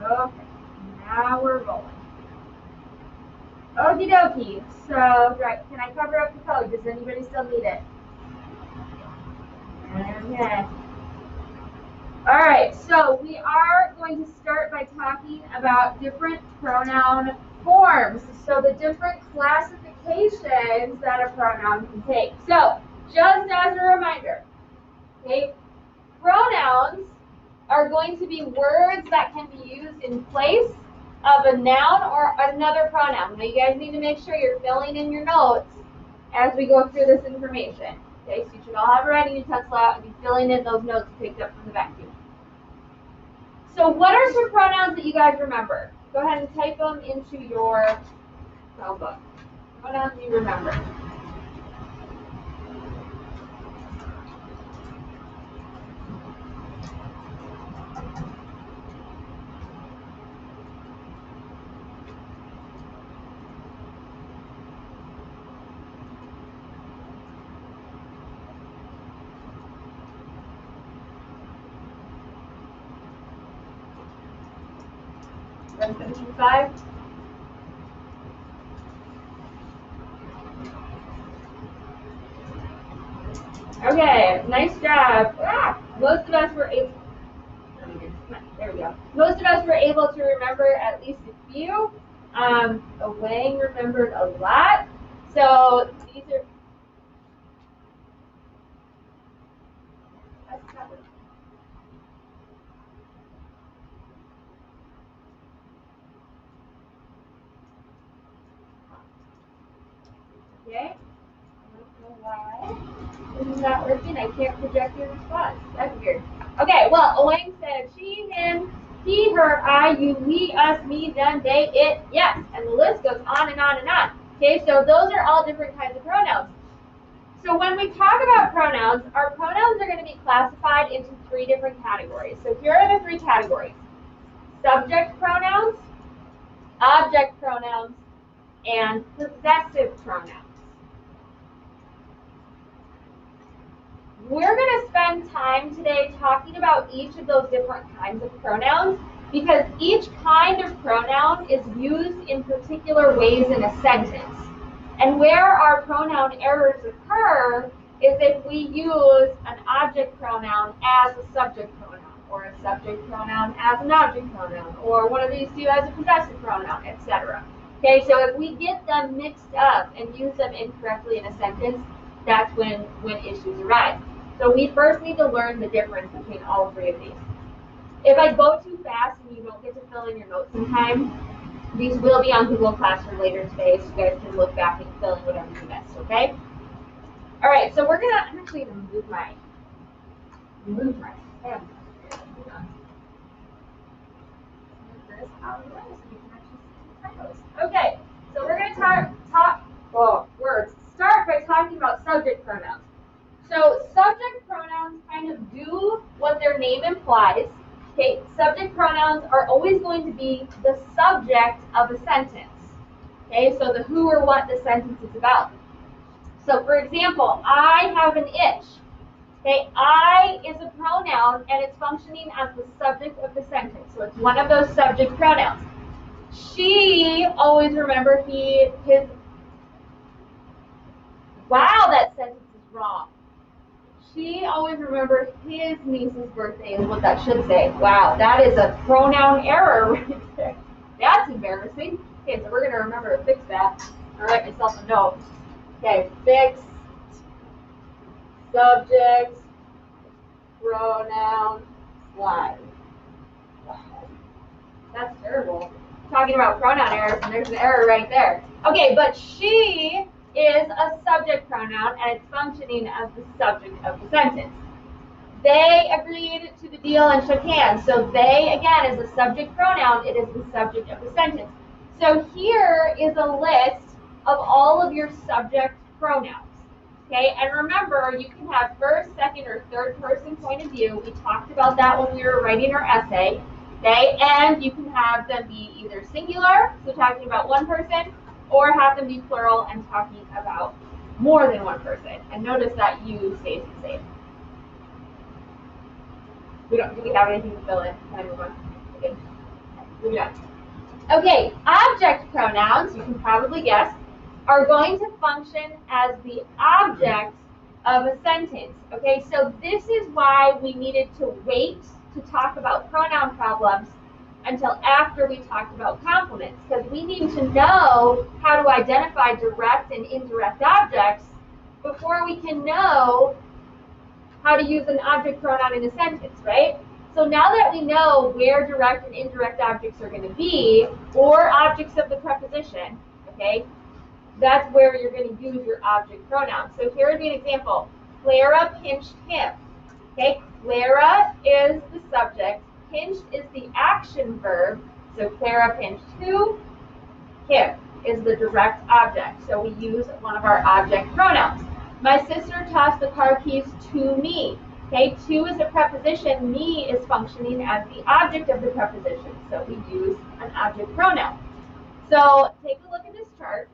Okay, now we're rolling. Okie dokie. So, right, can I cover up the code? Does anybody still need it? Okay. All right, so we are going to start by talking about different pronoun forms. So the different classifications that a pronoun can take. So just as a reminder, okay, pronouns are going to be words that can be used in place of a noun or another pronoun. Now you guys need to make sure you're filling in your notes as we go through this information. Okay, so you should all have a writing utensil out and be filling in those notes picked up from the vacuum. So what are some pronouns that you guys remember? Go ahead and type them into your notebook. Pronouns you remember. Ready to finish in 5? Okay, nice job. Most of us were able. There we go. Most of us were able to remember at least a few. Wang remembered a lot. So these are. Okay. I don't know why this is not working. I can't project your response. That's weird. Okay, well, Wang said she, him, he, her, I, you, we, us, me, them, they, it, yes. And the list goes on and on and on. Okay, so those are all different kinds of pronouns. So when we talk about pronouns, our pronouns are going to be classified into 3 different categories. So here are the 3 categories. Subject pronouns, object pronouns, and possessive pronouns. We're going to spend time today talking about each of those different kinds of pronouns because each kind of pronoun is used in particular ways in a sentence. And where our pronoun errors occur is if we use an object pronoun as a subject pronoun, or a subject pronoun as an object pronoun, or one of these 2 as a possessive pronoun, etc. Okay, so if we get them mixed up and use them incorrectly in a sentence, that's when issues arise. So we first need to learn the difference between all 3 of these. If I go too fast and you don't get to fill in your notes in time, these will be on Google Classroom later today, so you guys can look back and fill in whatever you missed, okay? All right, so I'm actually gonna move my pen. Okay, so we're gonna start by talking about subject pronouns. So subject pronouns kind of do what their name implies. Okay, subject pronouns are always going to be the subject of a sentence. Okay, so the who or what the sentence is about. So for example, I have an itch. Okay, I is a pronoun and it's functioning as the subject of the sentence. So it's one of those subject pronouns. She, always remember his. Wow, that sentence is wrong. She always remembered his niece's birthday is what that should say. Wow, that is a pronoun error right there. That's embarrassing. Okay, so we're going to remember to fix that. I'll write myself a note. Okay, fix subject pronoun line. Wow, that's terrible. Talking about pronoun errors, and there's an error right there. Okay, but she is a subject pronoun, and it's functioning as the subject of the sentence. They agreed to the deal and shook hands. So they, again, is a subject pronoun. It is the subject of the sentence. So here is a list of all of your subject pronouns. Okay, and remember, you can have first, second, or third person point of view. We talked about that when we were writing our essay. Okay, and you can have them be either singular, so talking about one person, or have them be plural and talking about more than one person. And notice that you stays the same. Do we have anything to fill in? Can I move on? Okay. moving on. Okay, object pronouns, you can probably guess, are going to function as the object of a sentence. Okay, so this is why we needed to wait to talk about pronoun problems until after we talked about complements, because we need to know how to identify direct and indirect objects before we can know how to use an object pronoun in a sentence, right? So now that we know where direct and indirect objects are going to be, or objects of the preposition, okay, that's where you're going to use your object pronoun. So here would be an example. Clara pinched him. Okay, Clara is the subject. Pinched is the action verb. So Clara pinched who? Him is the direct object. So we use one of our object pronouns. My sister tossed the car keys to me. Okay, to is a preposition. Me is functioning as the object of the preposition. So we use an object pronoun. So take a look at this chart.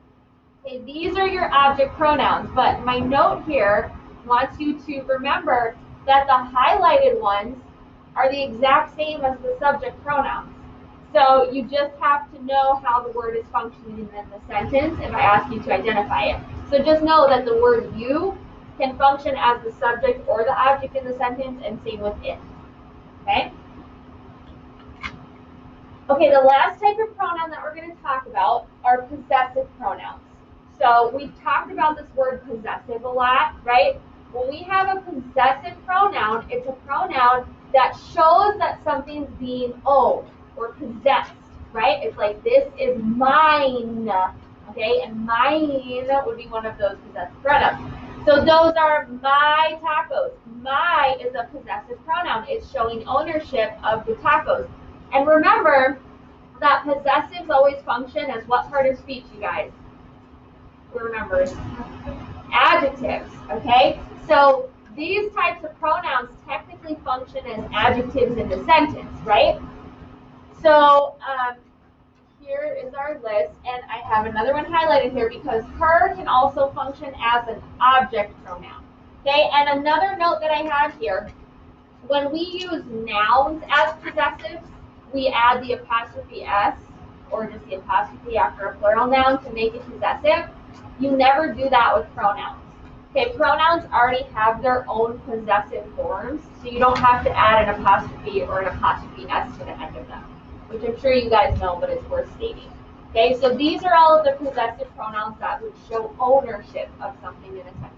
Okay, these are your object pronouns, but my note here wants you to remember that the highlighted ones are the exact same as the subject pronouns. So you just have to know how the word is functioning in the sentence if I ask you to identify it. So just know that the word you can function as the subject or the object in the sentence, and same with it. Okay? Okay, the last type of pronoun that we're going to talk about are possessive pronouns. So we've talked about this word possessive a lot, right? When we have a possessive pronoun, it's a pronoun that shows that something's being owned or possessed, right? It's like, this is mine, okay? And mine would be one of those possessive pronouns. So those are my tacos. My is a possessive pronoun. It's showing ownership of the tacos. And remember that possessives always function as what part of speech, you guys? Who remembers? Adjectives, okay? So these types of pronouns technically function as adjectives in the sentence, right? So here is our list, and I have another one highlighted here because her can also function as an object pronoun, okay? And another note that I have here, when we use nouns as possessives, we add the apostrophe S or just the apostrophe after a plural noun to make it possessive. You never do that with pronouns. Okay, pronouns already have their own possessive forms, so you don't have to add an apostrophe or an apostrophe S to the end of them, which I'm sure you guys know, but it's worth stating. Okay, so these are all of the possessive pronouns that would show ownership of something in a sentence.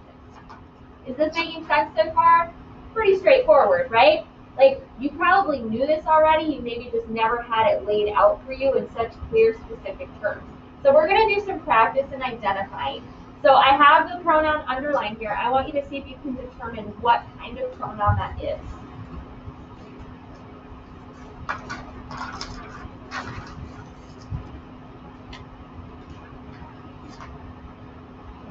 Is this making sense so far? Pretty straightforward, right? Like, you probably knew this already, you maybe just never had it laid out for you in such clear, specific terms. So we're going to do some practice in identifying. So I have the pronoun underlined here. I want you to see if you can determine what kind of pronoun that is.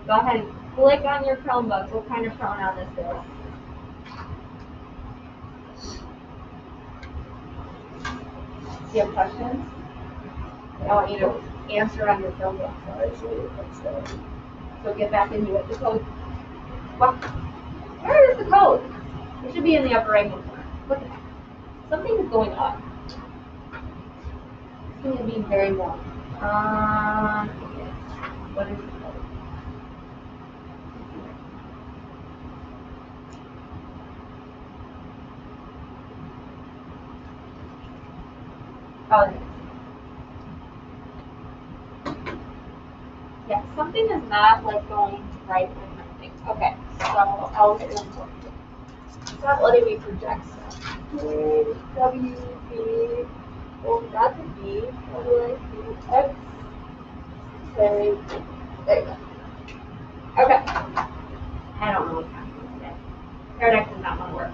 Go ahead and click on your Chromebook what kind of pronoun this is. Do you have questions? I want you to answer on your Chromebook. So get back into it. The code. What? Where is the code? It should be in the upper right hand corner. Look at that. Something is going on. This thing is being very long. What is the code? Oh, yeah, something is not like going right with my thing. Okay, so I'll get it for you. It's not letting me project stuff. W, B, oh, that's a B. What do I see? X, K, there you go. Okay. I don't know what's happening today. Paradox does not want to work.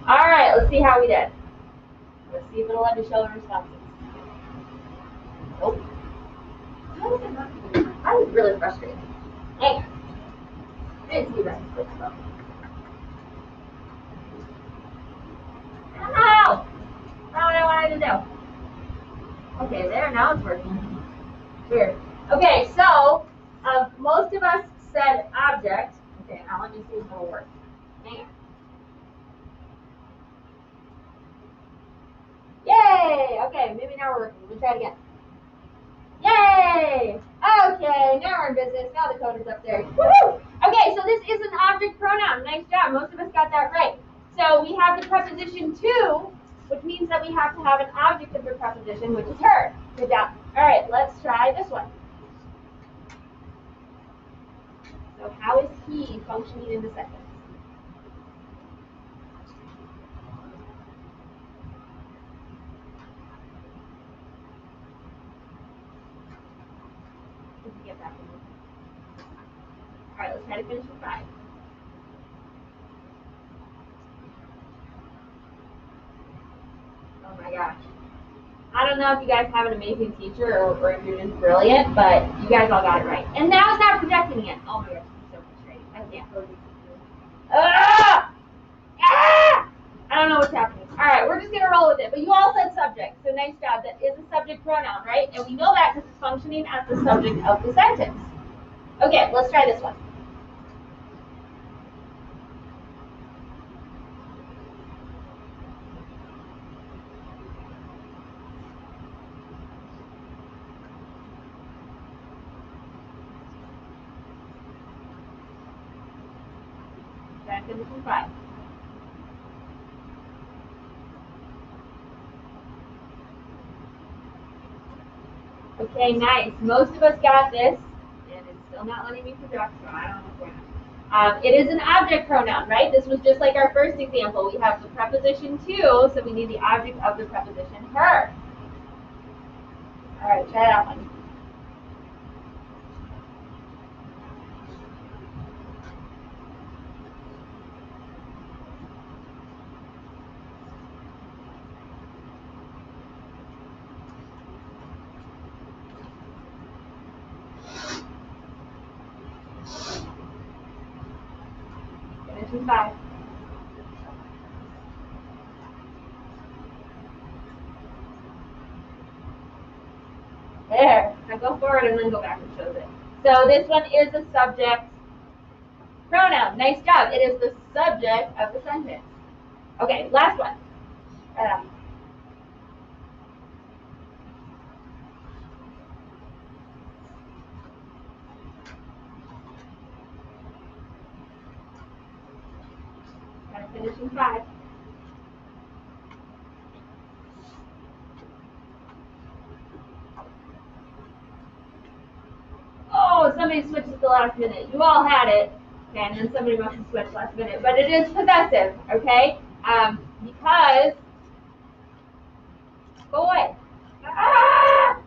All right, let's see how we did. Let's see if it'll let me show the responses. Nope. How is it not doing that? I was really frustrated. Hang on. I didn't see that. Ow! That's not what I wanted to do. Okay, there, now it's working. Weird. Okay, so most of us said object. Okay, now let me see if it'll work. Hang on. Yay! Okay, maybe now we're working. We'll try it again. Yay! Okay, now we're in business. Now the code is up there. Woohoo! Okay, so this is an object pronoun. Nice job. Most of us got that right. So we have the preposition to, which means that we have to have an object of the preposition, which is her. Good job. All right, let's try this one. So how is he functioning in the sentence? Did you get that one? All right, let's try to finish with 5. Oh my gosh. I don't know if you guys have an amazing teacher or if you're just brilliant, but you guys all got it right. And now it's not projecting it. Oh my gosh, it's so frustrating. I can't believe it. Ah! Ah! I don't know what's happening. All right, we're just going to roll with it. But you all said subject, so nice job. That is a subject pronoun, right? And we know that because it's functioning as the subject of the sentence. Okay, let's try this one. Try to finish in 5. Okay, nice. Most of us got this, and it's still not letting me project, so I don't know what's going on. It is an object pronoun, right? This was just like our first example. We have the preposition to, so we need the object of the preposition her. All right, try that one. Finish in 5. There. Now go forward and then go back and shows it. So this one is a subject pronoun. Nice job. It is the subject of the sentence. Okay, last one. Gotta finish in 5. Oh, somebody switched at the last minute. You all had it. Okay, and then somebody must have switched last minute. But it is possessive, okay? Because, go away. Ah!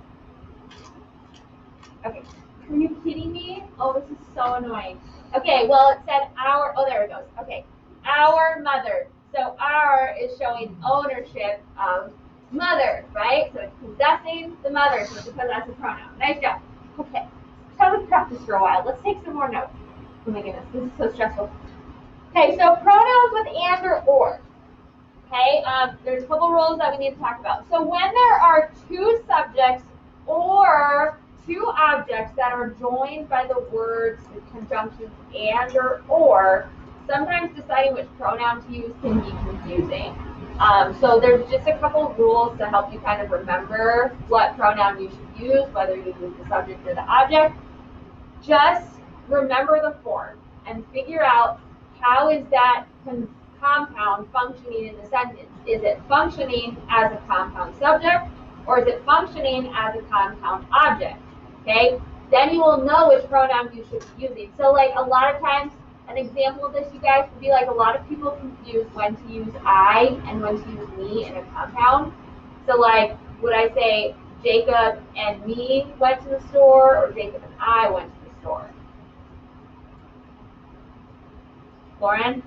Okay, are you kidding me? Oh, this is so annoying. Okay, well, it said our, oh, there it goes. Okay, our mother. So our is showing ownership of mother, right? So it's possessing the mother, so it's a possessive pronoun. Nice job. Okay, so let's practice for a while. Let's take some more notes. Oh my goodness, this is so stressful. Okay, so pronouns with and or. Okay, there's a couple rules that we need to talk about. So when there are two subjects or two objects that are joined by the words, the conjunctions and or, sometimes deciding which pronoun to use can be confusing. So there's just a couple rules to help you kind of remember what pronoun you should use, whether you use the subject or the object. Just remember the form and figure out how is that compound functioning in the sentence. Is it functioning as a compound subject or is it functioning as a compound object? Okay, then you will know which pronoun you should be using. So like a lot of times, an example of this, you guys, would be like a lot of people confuse when to use I and when to use me in a compound. So like, would I say Jacob and me went to the store or Jacob and I went to the store? Lauren?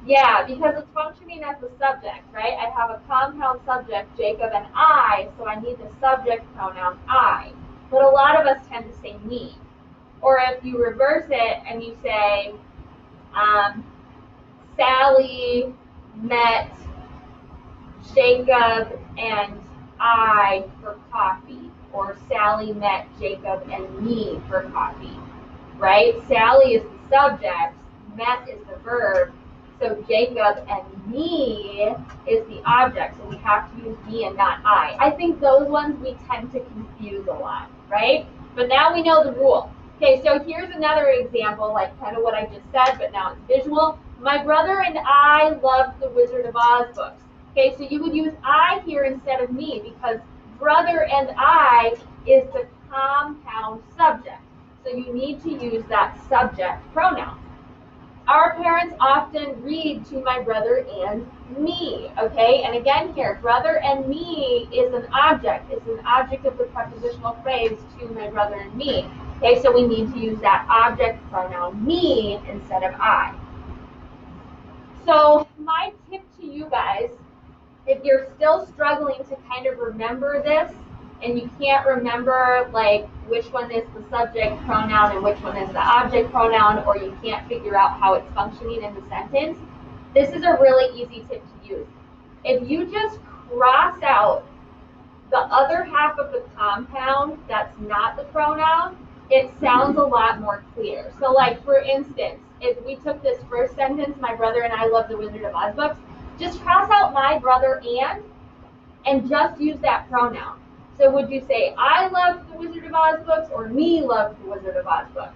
Yeah, because it's functioning as the subject, right? I have a compound subject, Jacob and I, so I need the subject pronoun I. But a lot of us tend to say me. Or if you reverse it and you say, Sally met Jacob and I for coffee. Or Sally met Jacob and me for coffee, right? Sally is the subject, met is the verb. So Jacob and me is the object, so we have to use me and not I. I think those ones we tend to confuse a lot, right? But now we know the rule. Okay, so here's another example, like kind of what I just said, but now it's visual. My brother and I loved the Wizard of Oz books. Okay, so you would use I here instead of me because brother and I is the compound subject. So you need to use that subject pronoun. Our parents often read to my brother and me, okay? And again here, brother and me is an object. It's an object of the prepositional phrase to my brother and me. Okay, so we need to use that object pronoun me instead of I. So my tip to you guys, if you're still struggling to kind of remember this, and you can't remember like which one is the subject pronoun and which one is the object pronoun, or you can't figure out how it's functioning in the sentence, this is a really easy tip to use. If you just cross out the other half of the compound that's not the pronoun, it sounds a lot more clear. So like for instance, if we took this first sentence, my brother and I love the Wizard of Oz books, just cross out my brother and just use that pronoun. So would you say, I love the Wizard of Oz books, or me loves the Wizard of Oz books?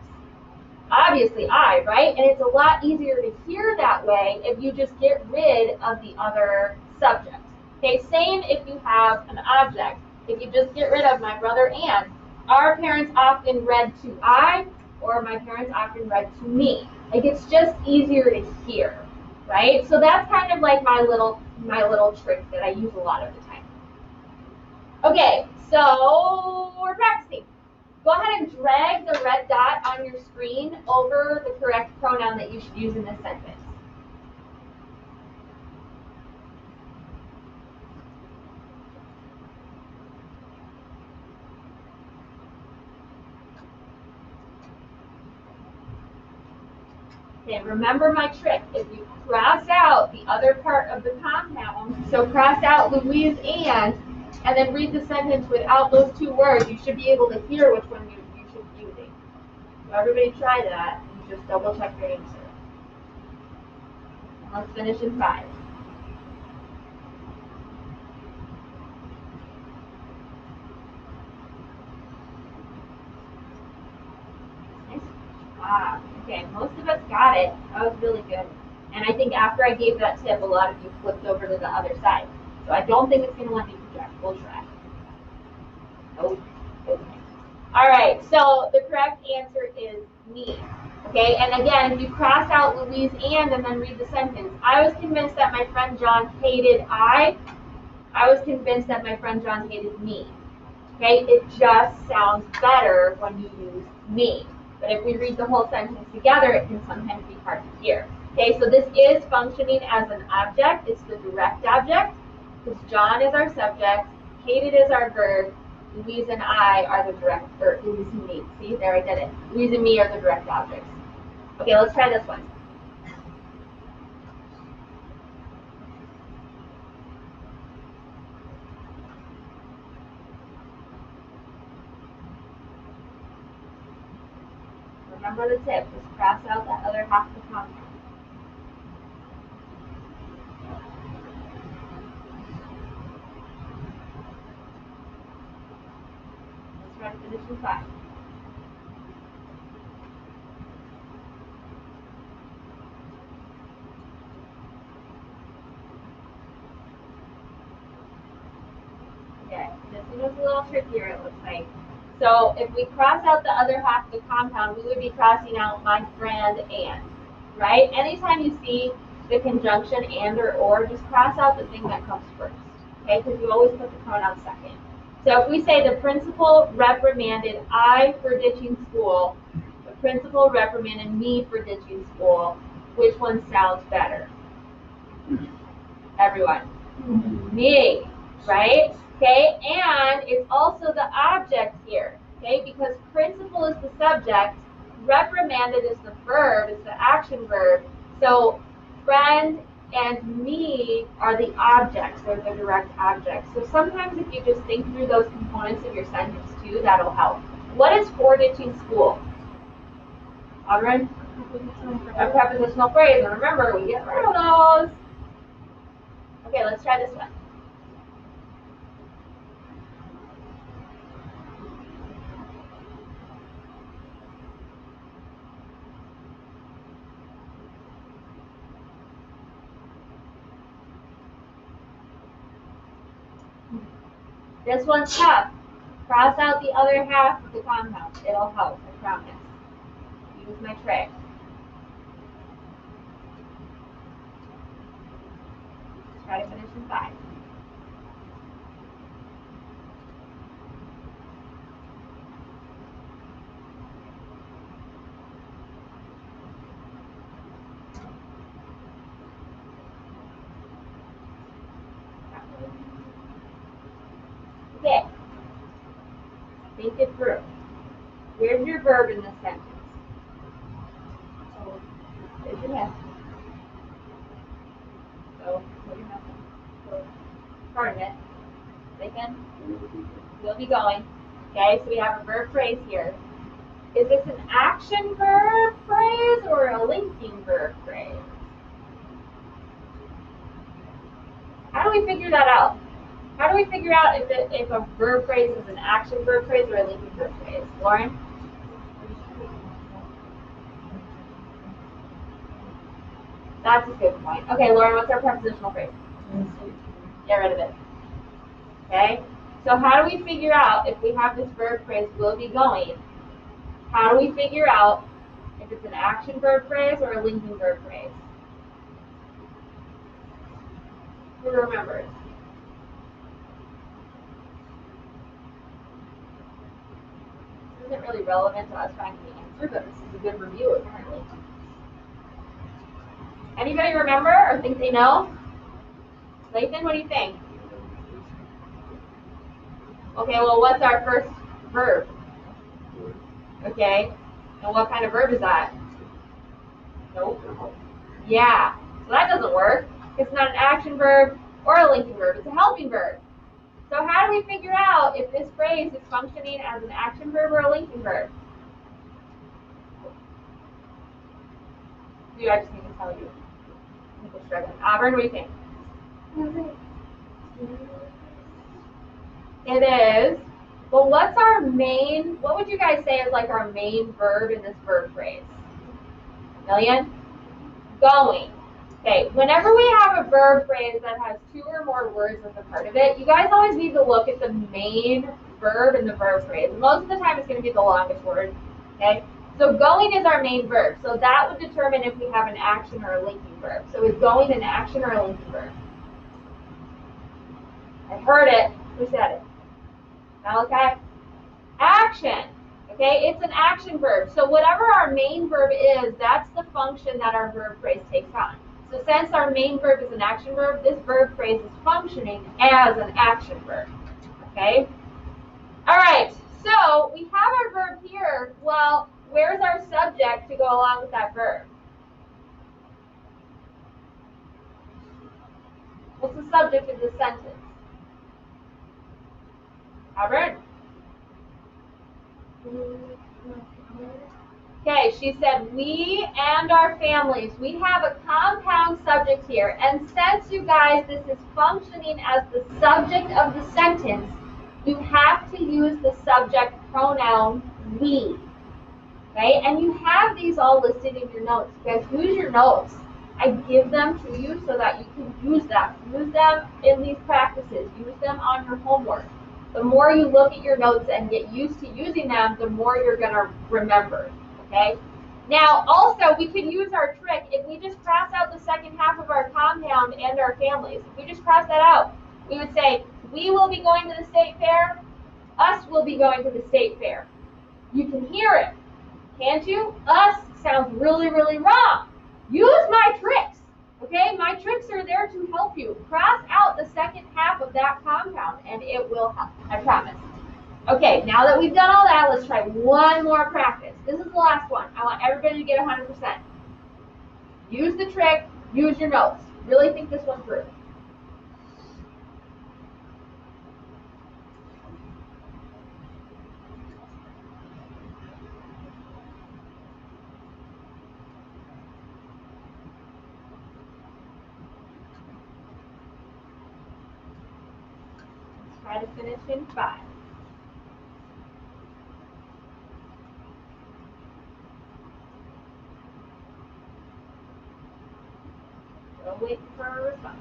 Obviously I, right? And it's a lot easier to hear that way if you just get rid of the other subject. Okay, same if you have an object. If you just get rid of my brother and, our parents often read to I, or my parents often read to me. Like it's just easier to hear, right? So that's kind of like my little trick that I use a lot of the time. Okay, so we're practicing. Go ahead and drag the red dot on your screen over the correct pronoun that you should use in this sentence. Okay, remember my trick. If you cross out the other part of the compound, so cross out Louise and then read the sentence without those two words, you should be able to hear which one you should be using. So everybody try that and just double check your answer. And let's finish in 5. Nice job. Okay, most of us got it. That was really good. And I think after I gave that tip, a lot of you flipped over to the other side. So I don't think it's going to let me project. We'll try. Oh, okay. All right, so the correct answer is me. Okay, and again, if you cross out Louise and then read the sentence, I was convinced that my friend John hated I was convinced that my friend John hated me. Okay, it just sounds better when you use me. But if we read the whole sentence together, it can sometimes be hard to hear. Okay, so this is functioning as an object. It's the direct object, because John is our subject, hated is our verb, Louise and I are the direct, or Louise and me. See, there I did it. Louise and me are the direct objects. Okay, let's try this one. Remember the tip, just cross out that other half of the compound. Let's try to finish in 5. Okay, this one was a little trickier, it looks like. So if we cross out the other half of the compound, we would be crossing out my friend and, right? Anytime you see the conjunction and or, just cross out the thing that comes first, okay? Because you always put the pronoun second. So if we say the principal reprimanded I for ditching school, the principal reprimanded me for ditching school, which one sounds better? Everyone. Me, right? Okay, and it's also the object here, okay, because principal is the subject, reprimanded is the verb, it's the action verb, so friend and me are the objects, they're the direct objects. So sometimes if you just think through those components of your sentence too, that'll help. What is for ditching school? Auburn? A prepositional phrase, and remember, we get rid of those. Okay, let's try this one. This one's tough. Cross out the other half of the compound. It'll help, I promise. Use my trick. Try to finish in 5. Okay. Think it through. Where's your verb in this sentence? So, there's your mess. So, what your mess? So, part of it. Second, we'll be going. Okay, so we have a verb phrase here. Is this an action verb phrase or a linking verb phrase? How do we figure that out? How do we figure out if a verb phrase is an action verb phrase or a linking verb phrase? Lauren? That's a good point. Okay, Lauren, what's our prepositional phrase? Get rid of it. Okay? So how do we figure out if we have this verb phrase will be going? How do we figure out if it's an action verb phrase or a linking verb phrase? Who remembers? This isn't really relevant to us finding the answer, but this is a good review apparently. Anybody remember or think they know? Lathan, what do you think? Okay, well, what's our first verb? Okay, and what kind of verb is that? Nope. Yeah, so that doesn't work. It's not an action verb or a linking verb. It's a helping verb. So how do we figure out if this phrase is functioning as an action verb or a linking verb? I just need to tell you. People struggling. Auburn, what do you think? It is. Well, what's our main, what would you guys say is like our main verb in this verb phrase? Million? Going. Okay, whenever we have a verb phrase that has 2 or more words as a part of it, you guys always need to look at the main verb in the verb phrase. Most of the time it's going to be the longest word. Okay? So going is our main verb. So that would determine if we have an action or a linking verb. So is going an action or a linking verb? I heard it. Who said it? Malachi? Action. Okay, it's an action verb. So whatever our main verb is, that's the function that our verb phrase takes on. So since our main verb is an action verb, this verb phrase is functioning as an action verb. Okay? All right, so we have our verb here. Well, where's our subject to go along with that verb? What's the subject of this sentence? Albert? Okay, she said, we and our families. We have a compound subject here. And since, you guys, this is functioning as the subject of the sentence, you have to use the subject pronoun we. Okay, and you have these all listed in your notes. You guys, use your notes. I give them to you so that you can use them. Use them in these practices. Use them on your homework. The more you look at your notes and get used to using them, the more you're going to remember. Okay? Now, also, we could use our trick. If we just cross out the second half of our compound and our families, if we just cross that out, we would say, we will be going to the state fair. Us will be going to the state fair. You can hear it, can't you? Us sounds really, really wrong. Use my tricks. Okay? My tricks are there to help you. Cross out the second half of that compound, and it will help. I promise. Okay, now that we've done all that, let's try one more practice. This is the last one. I want everybody to get 100%. Use the trick. Use your notes. Really think this one through. try to finish in 5. We'll wait for a response.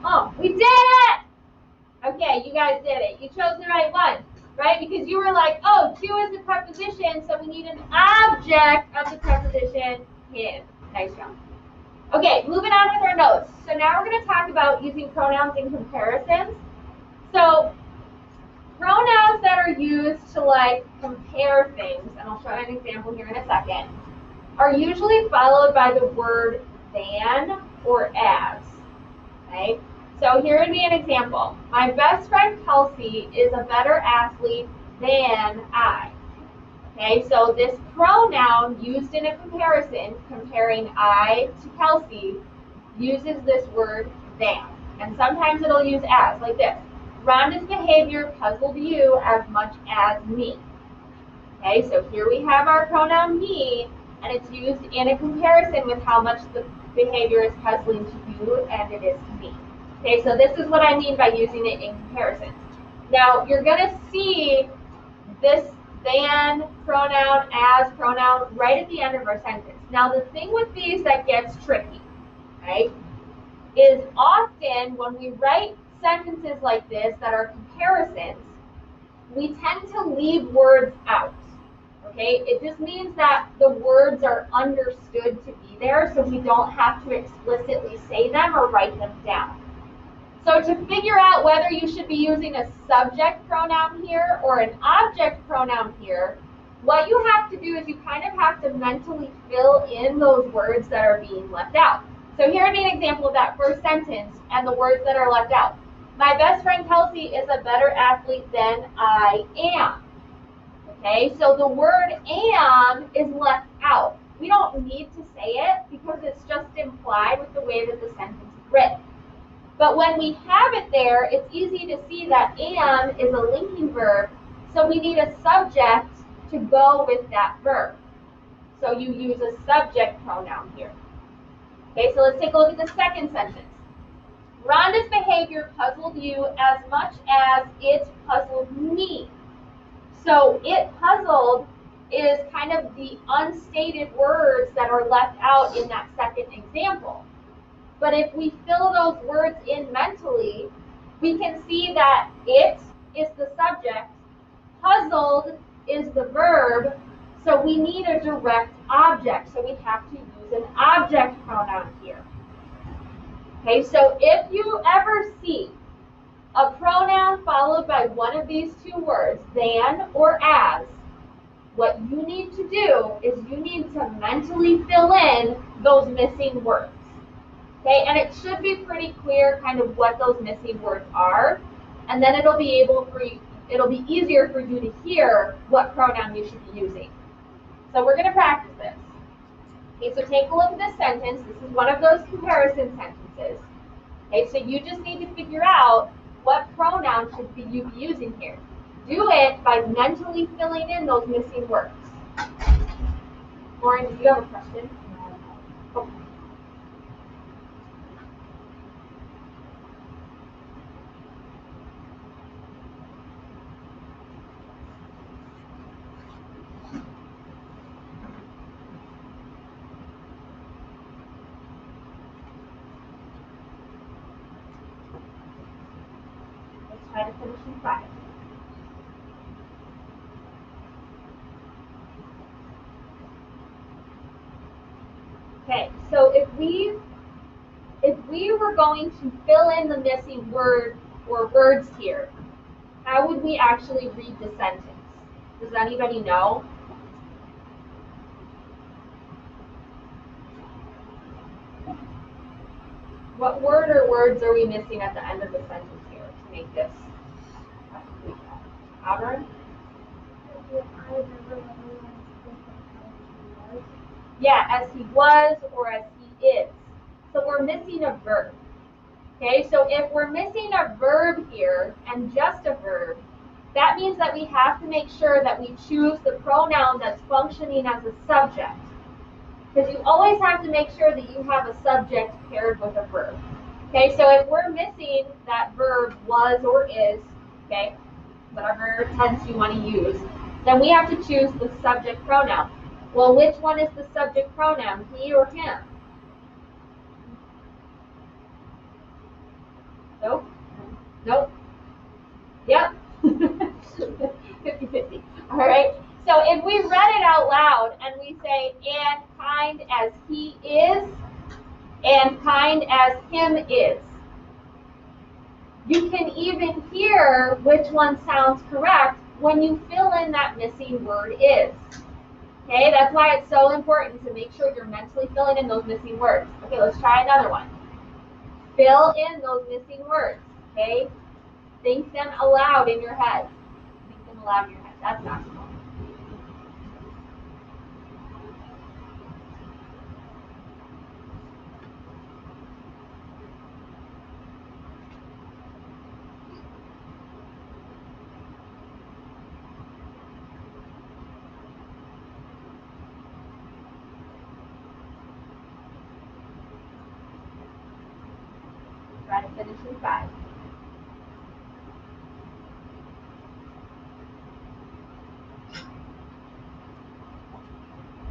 Oh, we did it! Okay, you guys did it. You chose the right one, right? Because you were like, oh, to is the preposition, so we need an object of the preposition him. Nice job. Okay, moving on with our notes. So now we're going to talk about using pronouns in comparisons. So pronouns that are used to like compare things, and I'll show you an example here in a second, are usually followed by the word than or as. Okay, so here would be an example. My best friend Kelsey is a better athlete than I. Okay, so this pronoun used in a comparison, comparing I to Kelsey, uses this word than. And sometimes it'll use as, like this. Rhonda's behavior puzzled you as much as me. Okay, so here we have our pronoun me, and it's used in a comparison with how much the behavior is puzzling to you and it is to me. Okay, so this is what I mean by using it in comparisons. Now, you're going to see this than pronoun, as pronoun, right at the end of our sentence. Now, the thing with these that gets tricky, right, is often when we write sentences like this that are comparisons, we tend to leave words out. Okay, it just means that the words are understood to be there, so we don't have to explicitly say them or write them down. So to figure out whether you should be using a subject pronoun here or an object pronoun here, what you have to do is you kind of have to mentally fill in those words that are being left out. So here would be an example of that first sentence and the words that are left out. My best friend Kelsey is a better athlete than I am. Okay, so the word am is left out. We don't need to say it because it's just implied with the way that the sentence is written. But when we have it there, it's easy to see that am is a linking verb, so we need a subject to go with that verb. So you use a subject pronoun here. Okay, so let's take a look at the second sentence. Rhonda's behavior puzzled you as much as it puzzled me. So it puzzled is kind of the unstated words that are left out in that second example. But if we fill those words in mentally, we can see that it is the subject, puzzled is the verb, so we need a direct object. So we have to use an object pronoun here. Okay, so if you ever see a pronoun followed by one of these two words, than or as, what you need to do is you need to mentally fill in those missing words. Okay, and it should be pretty clear kind of what those missing words are, and then it'll be easier for you to hear what pronoun you should be using. So we're going to practice this. Okay, so take a look at this sentence. This is one of those comparison sentences. Okay, so you just need to figure out what pronoun should you be using here. Do it by mentally filling in those missing words. Lauren, do you have a question? Oh. Try to finish in 5. Okay, so if we were going to fill in the missing word or words here, how would we actually read the sentence? Does anybody know? What word or words are we missing at the end of the sentence here to make this? Auburn? Yeah, as he was or as he is. So we're missing a verb. Okay, so if we're missing a verb here and just a verb, that means that we have to make sure that we choose the pronoun that's functioning as a subject. Because you always have to make sure that you have a subject paired with a verb. Okay, so if we're missing that verb was or is, okay, whatever tense you want to use, then we have to choose the subject pronoun. Well, which one is the subject pronoun, he or him? Nope. Nope. Yep. 50-50. All right. So if we read it out loud and we say, and kind as he is, and kind as him is, you can even hear which one sounds correct when you fill in that missing word is. Okay, that's why it's so important to make sure you're mentally filling in those missing words. Okay, let's try another one. Fill in those missing words. Okay, think them aloud in your head. Think them aloud in your head. That's not cool. Try to finish in 5.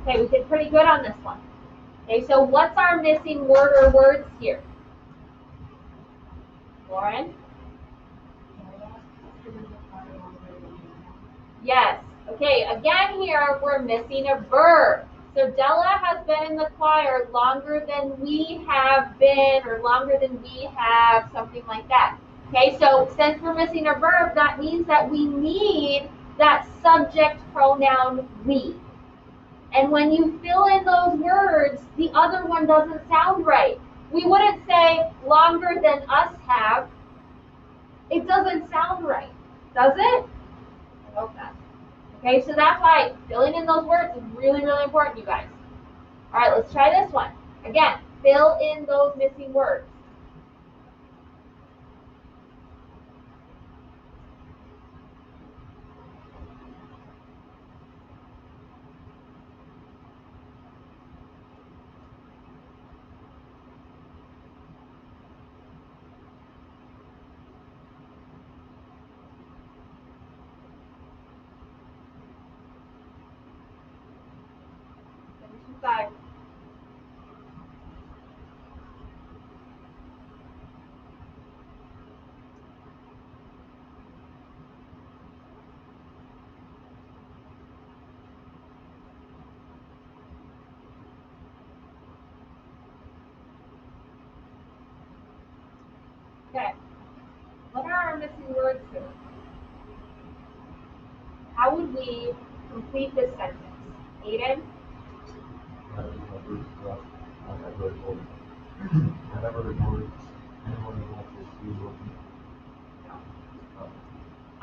Okay, we did pretty good on this one. Okay, so what's our missing word or words here? Lauren? Yes. Okay, again here we're missing a verb. So Della has been in the choir longer than we have been, or longer than we have, something like that. Okay, so since we're missing a verb, that means that we need that subject pronoun we. And when you fill in those words, the other one doesn't sound right. We wouldn't say longer than us have. It doesn't sound right, does it? I hope not. Okay, so that's why filling in those words is really, really important, you guys. All right, let's try this one. Again, fill in those missing words. Finish in 5. Okay. What are our missing words here? How would we complete this sentence? Aiden? I never reported anyone who wants to see with me.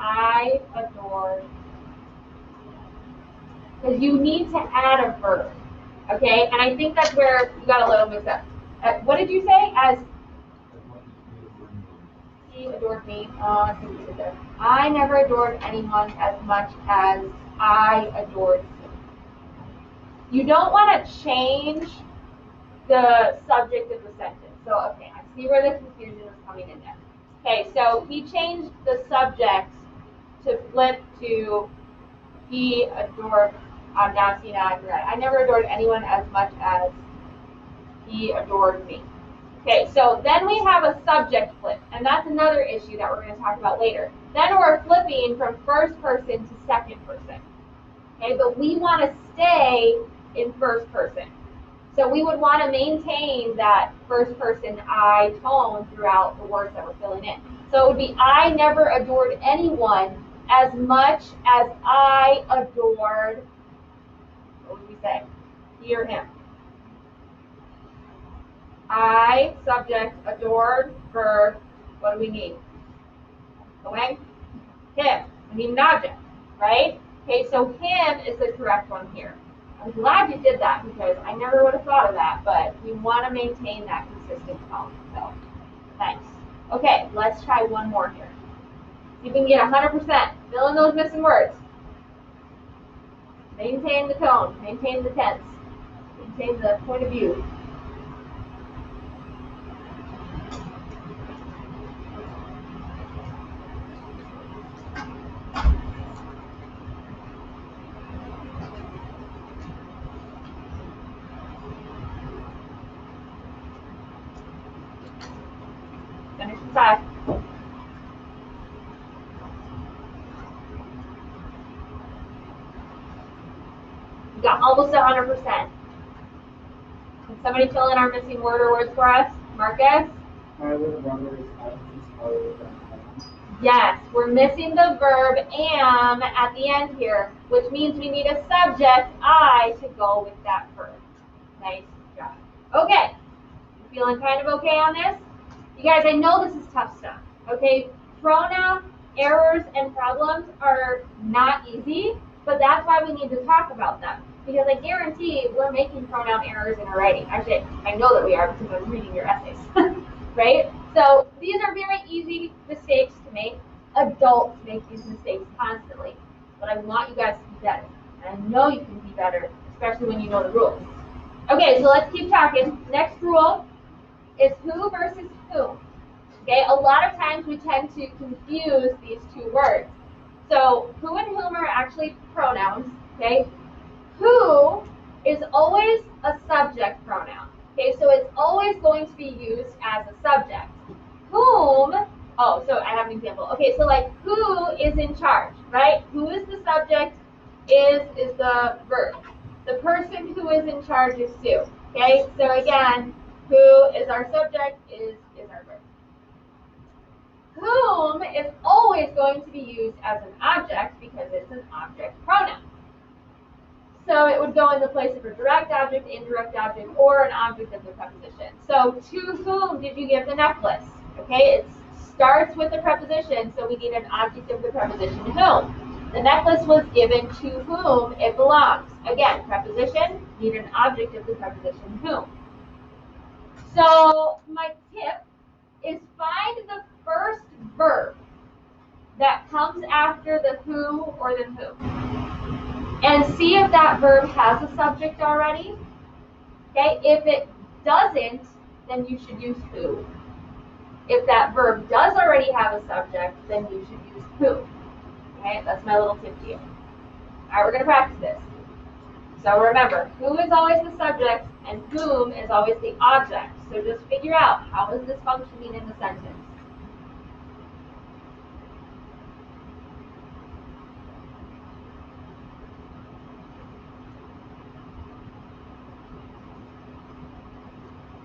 I adored. Because you need to add a verb. Okay, and I think that's where you got a little mixed up. What did you say? As he adored me. I think you did there. I never adored anyone as much as I adored him. You don't want to change the subject of the sentence. So, okay, I see where the confusion is coming in there. Okay, so he changed the subject to flip to he adored. I'm now seeing that you're right. I never adored anyone as much as he adored me. Okay, so then we have a subject flip, and that's another issue that we're going to talk about later. Then we're flipping from first person to second person. Okay, but we want to stay in first person. So we would want to maintain that first person I tone throughout the words that we're filling in. So it would be I never adored anyone as much as I adored, what would we say? He or him. I, subject, adored, verb, what do we need? Going? Him. We need an object, right? Okay, so him is the correct one here. I'm glad you did that because I never would have thought of that, but we want to maintain that consistent tone. So, thanks. Okay, let's try one more here. See if we can get 100%. Fill in those missing words. Maintain the tone. Maintain the tense. Maintain the point of view. Finish inside. We got almost 100%. Can somebody fill in our missing word or words for us? Marcus? Yes, we're missing the verb am at the end here, which means we need a subject, I, to go with that verb. Nice job. Okay, you feeling kind of okay on this? You guys, I know this is tough stuff, okay? Pronoun errors and problems are not easy, but that's why we need to talk about them. Because I guarantee we're making pronoun errors in our writing. Actually, I know that we are because I'm reading your essays, right? So these are very easy mistakes to make. Adults make these mistakes constantly, but I want you guys to be better. And I know you can be better, especially when you know the rules. Okay, so let's keep talking. Next rule is who versus whom. Okay, a lot of times we tend to confuse these two words. So who and whom are actually pronouns, okay? Who is always a subject pronoun, okay? So it's always going to be used as a subject. Whom, oh, so I have an example. Okay, so like who is in charge, right? Who is the subject, is the verb. The person who is in charge is Sue, okay? So again, who is our subject, is our verb. Whom is always going to be used as an object because it's an object pronoun. So it would go in the place of a direct object, indirect object, or an object of the preposition. So to whom did you give the necklace? Okay, it starts with the preposition, so we need an object of the preposition whom. The necklace was given to whom it belongs. Again, preposition, need an object of the preposition whom. So my tip is find the first verb that comes after the who or the whom. And see if that verb has a subject already. Okay, if it doesn't, then you should use who. If that verb does already have a subject, then you should use who. Okay, that's my little tip to you. All right, we're going to practice this. So remember, who is always the subject and whom is always the object. So just figure out how is this functioning in the sentence.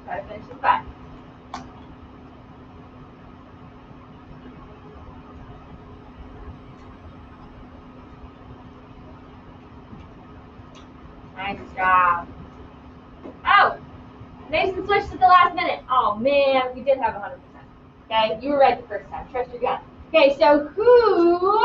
Try to finish in 5. Nice job. Oh, Mason switched at the last minute. Oh man, we did have 100%. Okay, you were right the first time. Trust your gut. Okay, so who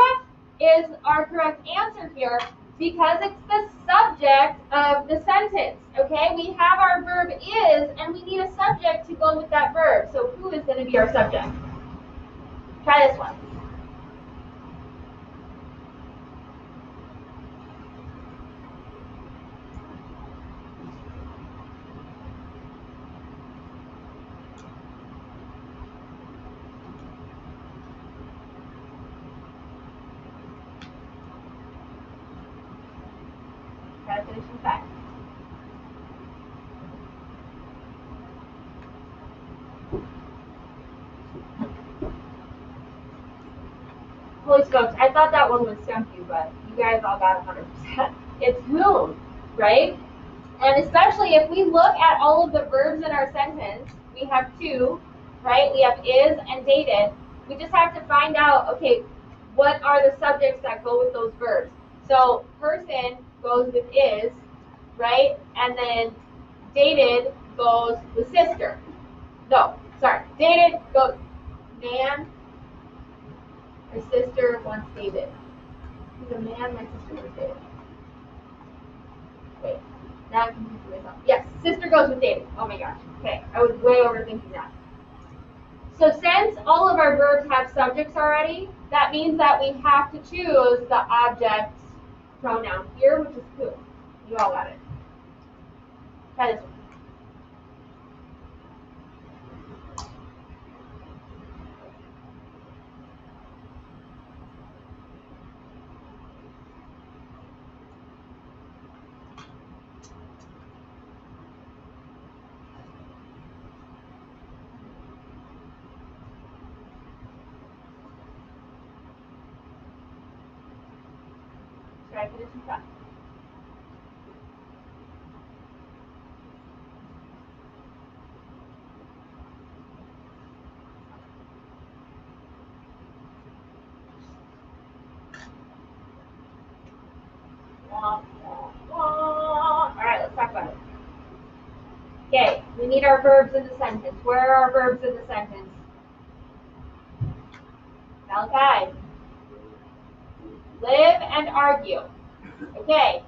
is our correct answer here because it's the subject of the sentence. Okay, we have our verb is, and we need a subject to go with that verb. So who is going to be our subject? Try this one. Try to finish in 5. Holy smokes, I thought that one would stump you, but you guys all got 100%. It's whom, right? And especially if we look at all of the verbs in our sentence, we have two, right? We have is and dated. We just have to find out, okay, what are the subjects that go with those verbs? So person goes with is, right? And then dated goes with sister. No, sorry. Dated goes man. My sister wants David. He's a man, my sister was David. Wait, now I'm confusing myself. Yes, sister goes with David. Oh my gosh. Okay, I was way overthinking that. So since all of our verbs have subjects already, that means that we have to choose the object pronoun here, which is who. You all got it. Try this one. Try to do some stuff. All right, let's talk about it. Okay, we need our verbs in the sentence. Where are our verbs in the sentence? Malachi. Live and argue. Okay.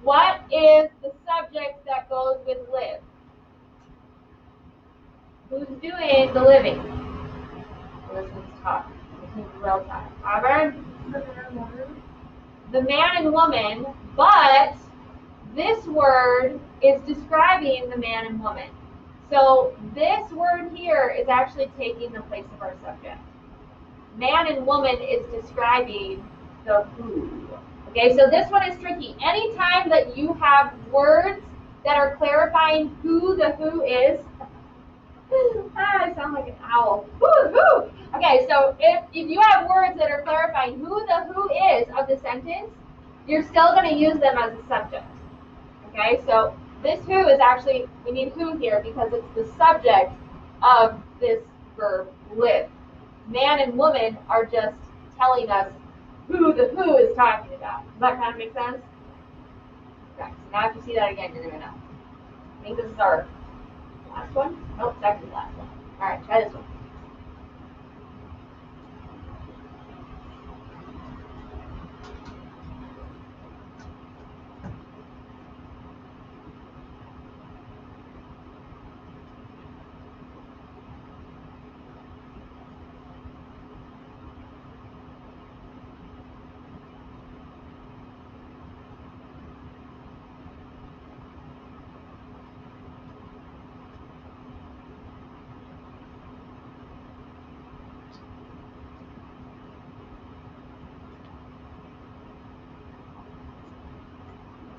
What is the subject that goes with live? Who's doing the living? Well, this one's tough. This one's real tough. Auburn? The man and woman, but this word is describing the man and woman. So this word here is actually taking the place of our subject. Man and woman is describing the who. Okay, so this one is tricky. Anytime that you have words that are clarifying who the who is, I sound like an owl. Woo-hoo. Okay, so if you have words that are clarifying who the who is of the sentence, you're still going to use them as a subject. Okay, so this who is actually, we need who here because it's the subject of this verb live. Man and woman are just telling us who the who is talking about. Does that kind of make sense? Okay, so now if you see that again, you're going to know. I think this is our last one. Nope, second to last one. All right, try this one.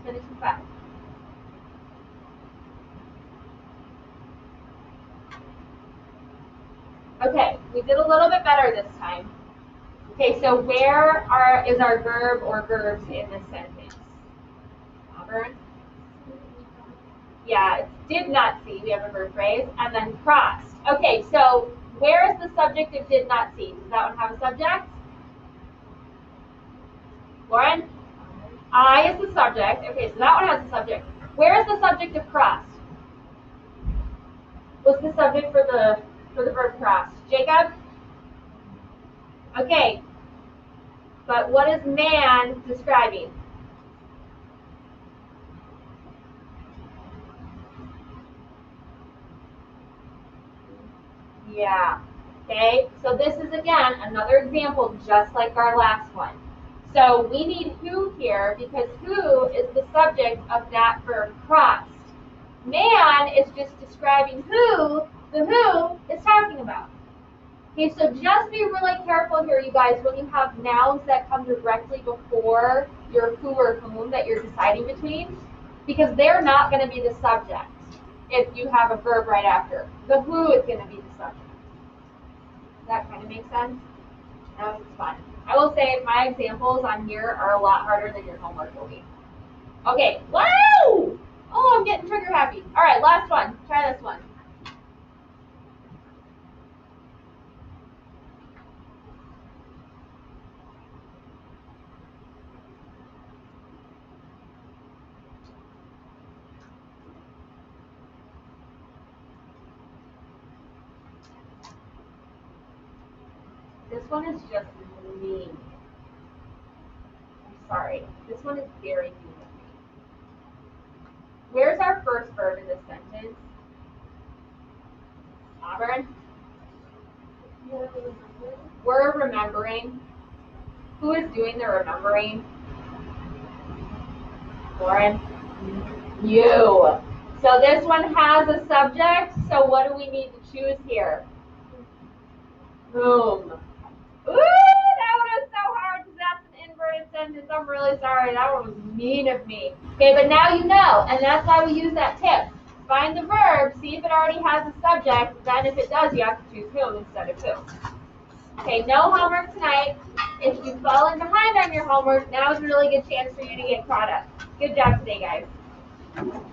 Finish in 5. Okay, we did a little bit better this time. Okay, so where is our verb or verbs in this sentence? Auburn? Yeah, it's did not see. We have a verb phrase. And then crossed. Okay, so where is the subject of did not see? Does that one have a subject? Lauren? I is the subject. Okay, so that one has a subject. Where is the subject of crossed? What's the subject for the verb crossed? Jacob? Okay. But what is man describing? Yeah. Okay, so this is again another example just like our last one. So we need who here because who is the subject of that verb crossed. Man is just describing who the who is talking about. Okay, so just be really careful here, you guys, when you have nouns that come directly before your who or whom that you're deciding between, because they're not going to be the subject if you have a verb right after. The who is going to be the subject. Does that kind of make sense? That was fun. I will say my examples on here are a lot harder than your homework will be. Okay, wow! Oh, I'm getting trigger happy. All right, last one. Try this one. This one is just mean. I'm sorry. This one is very mean with me. Where's our first verb in this sentence? Auburn? We're remembering. Who is doing the remembering? Lauren? You. So this one has a subject, so what do we need to choose here? Whom. Ooh, that one was so hard because that's an inverted sentence. I'm really sorry. That one was mean of me. Okay, but now you know, and that's why we use that tip. Find the verb, see if it already has a subject, then if it does, you have to choose whom instead of who. Okay, no homework tonight. If you've fallen behind on your homework, now is a really good chance for you to get caught up. Good job today, guys.